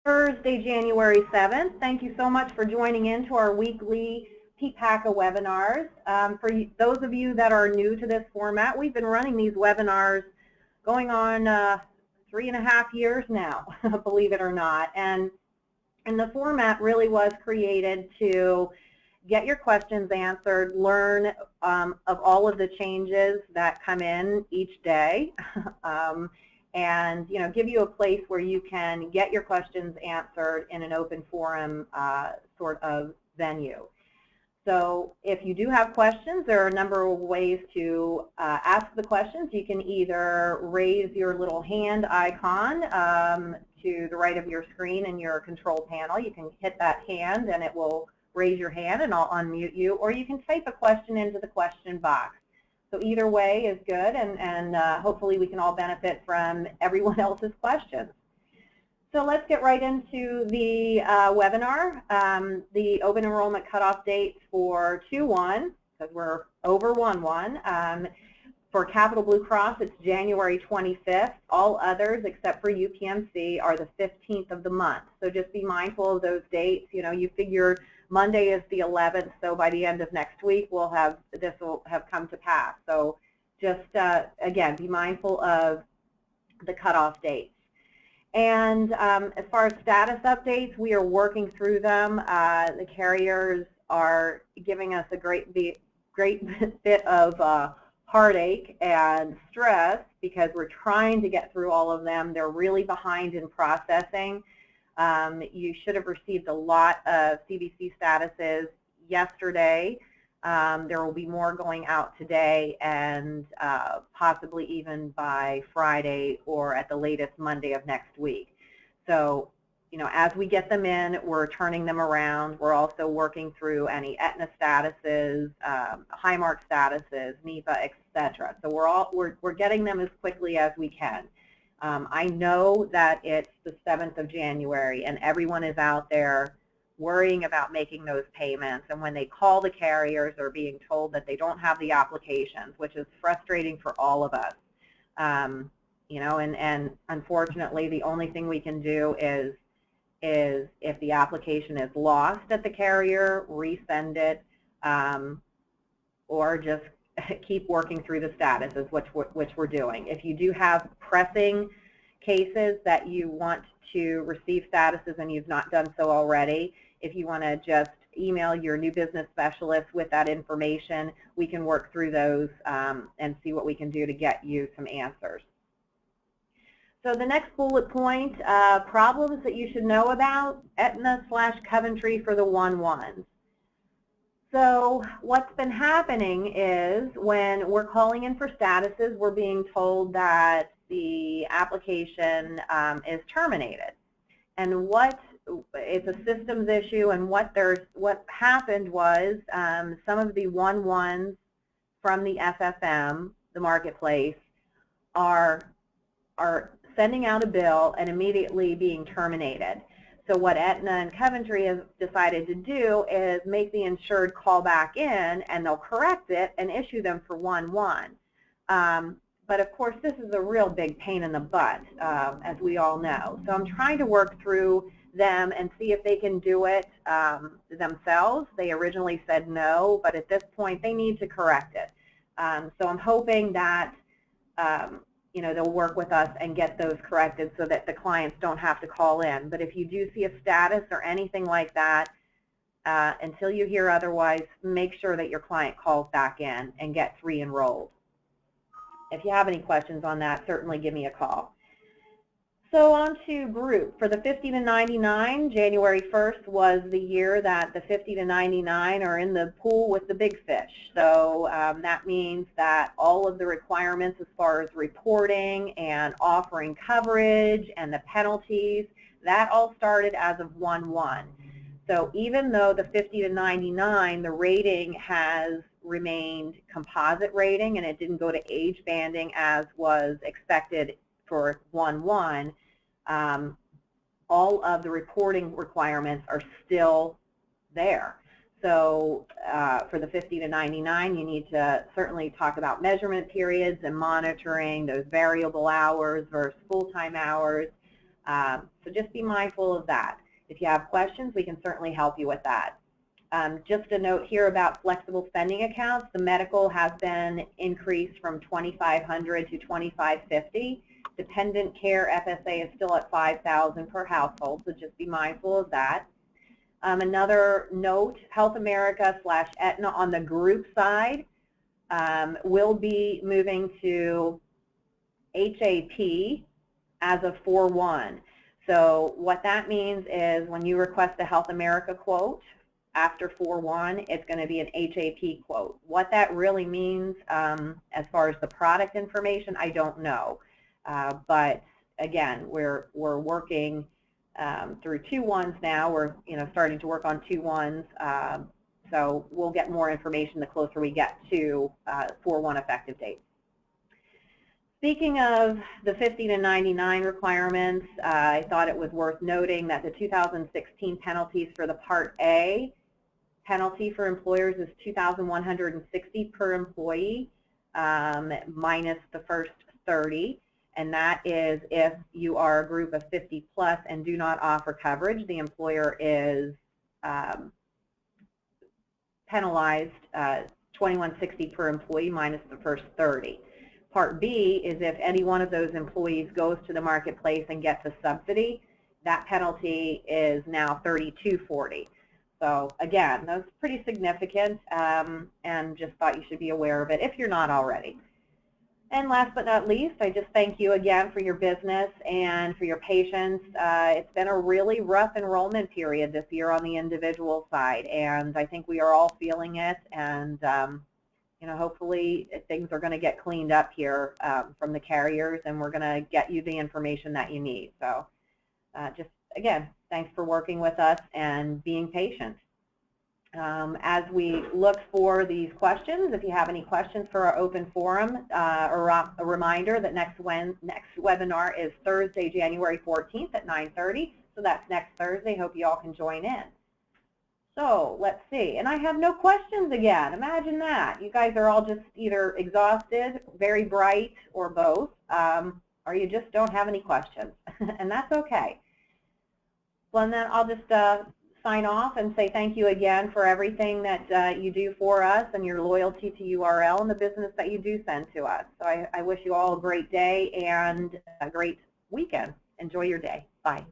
Thursday, January 7th. Thank you so much for joining in to our weekly PPACA webinars. For those of you that are new to this format, we've been running these webinars going on 3.5 years now, believe it or not. And the format really was created to get your questions answered, learn of all of the changes that come in each day, and give you a place where you can get your questions answered in an open forum sort of venue. So if you do have questions, there are a number of ways to ask the questions. You can either raise your little hand icon to the right of your screen in your control panel. You can hit that hand and it will raise your hand and I'll unmute you, or you can type a question into the question box. So either way is good, and hopefully we can all benefit from everyone else's questions. So let's get right into the webinar. The open enrollment cutoff date for 2/1, because we're over 1/1. For Capital Blue Cross, it's January 25th. All others, except for UPMC, are the 15th of the month. So just be mindful of those dates. You figure Monday is the 11th, so by the end of next week, this will have come to pass. So just, again, be mindful of the cutoff dates. And as far as status updates, we are working through them. The carriers are giving us a great bit of heartache and stress because we're trying to get through all of them. They're really behind in processing. You should have received a lot of CBC statuses yesterday. There will be more going out today and possibly even by Friday or at the latest Monday of next week. So, as we get them in, we're turning them around. We're also working through any Aetna statuses, Highmark statuses, NEPA, etc. So we're getting them as quickly as we can. I know that it's the 7th of January and everyone is out there worrying about making those payments, and when they call the carriers, they're being told that they don't have the applications, which is frustrating for all of us. And unfortunately, the only thing we can do is if the application is lost at the carrier, resend it, or just keep working through the statuses, which we're doing. If you do have pressing cases that you want to receive statuses and you've not done so already, if you want to just email your new business specialist with that information, we can work through those and see what we can do to get you some answers. So the next bullet point, problems that you should know about, Aetna/Coventry for the 1/1s. So what's been happening is when we're calling in for statuses, we're being told that the application is terminated. And it's a systems issue, and what happened was some of the 1/1s from the FFM, the marketplace, are sending out a bill and immediately being terminated. So what Aetna and Coventry have decided to do is make the insured call back in, and they'll correct it and issue them for 1/1. But of course, this is a real big pain in the butt, as we all know. So I'm trying to work through them and see if they can do it themselves. They originally said no, but at this point, they need to correct it. So I'm hoping that they'll work with us and get those corrected so that the clients don't have to call in. But if you do see a status or anything like that, until you hear otherwise, make sure that your client calls back in and gets re-enrolled. If you have any questions on that, certainly give me a call. So on to group. For the 50 to 99, January 1st was the year that the 50 to 99 are in the pool with the big fish. So that means that all of the requirements as far as reporting and offering coverage and the penalties, that all started as of 1/1. So even though the 50 to 99, the rating has remained composite rating and it didn't go to age banding as was expected for 1/1, all of the reporting requirements are still there. So for the 50 to 99, you need to certainly talk about measurement periods and monitoring those variable hours versus full-time hours. So just be mindful of that. If you have questions, we can certainly help you with that. Just a note here about flexible spending accounts. The medical has been increased from $2,500 to $2,550. Dependent care FSA is still at $5,000 per household, so just be mindful of that. Another note, Health America / Aetna on the group side will be moving to HAP as of 4/1. So what that means is when you request a Health America quote after 4/1, it's going to be an HAP quote. What that really means as far as the product information, I don't know. But again, we're working through 2/1s now. We're starting to work on 2/1s. So we'll get more information the closer we get to 4/1 effective date. Speaking of the 50 to 99 requirements, I thought it was worth noting that the 2016 penalties for the Part A penalty for employers is $2,160 per employee minus the first 30. And that is if you are a group of 50 plus and do not offer coverage, the employer is penalized $2,160 per employee minus the first 30. Part B is if any one of those employees goes to the marketplace and gets a subsidy, that penalty is now $3,240. So again, that's pretty significant, and just thought you should be aware of it if you're not already. And last but not least, I just thank you again for your business and for your patience. It's been a really rough enrollment period this year on the individual side, and I think we are all feeling it. And hopefully things are going to get cleaned up here from the carriers, and we're going to get you the information that you need. So just again, thanks for working with us and being patient. As we look for these questions, if you have any questions for our open forum, a reminder that next webinar is Thursday, January 14th at 9:30. So that's next Thursday. Hope you all can join in. So let's see. And I have no questions again. Imagine that. You guys are all just either exhausted, very bright, or both, or you just don't have any questions. And that's okay. Well, and then I'll just sign off and say thank you again for everything that you do for us and your loyalty to URL and the business that you do send to us. So I wish you all a great day and a great weekend. Enjoy your day. Bye.